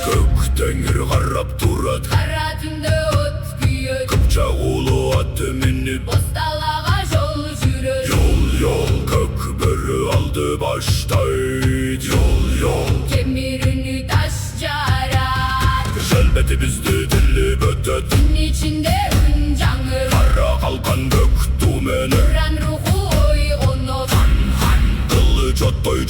Köktengir qarab turat, Qara tunda o't kuyat, Qıpçaq ulu atı minib, Bostalağa yol yürür. Yol kök börü aldı baştayt. Yol Kemirini taş carat, Şelbeti bizdi dilli bötet, içinde hıncangır. Kara kalkan döktü meni, Duran ruhu oy onu. Kılıç attoy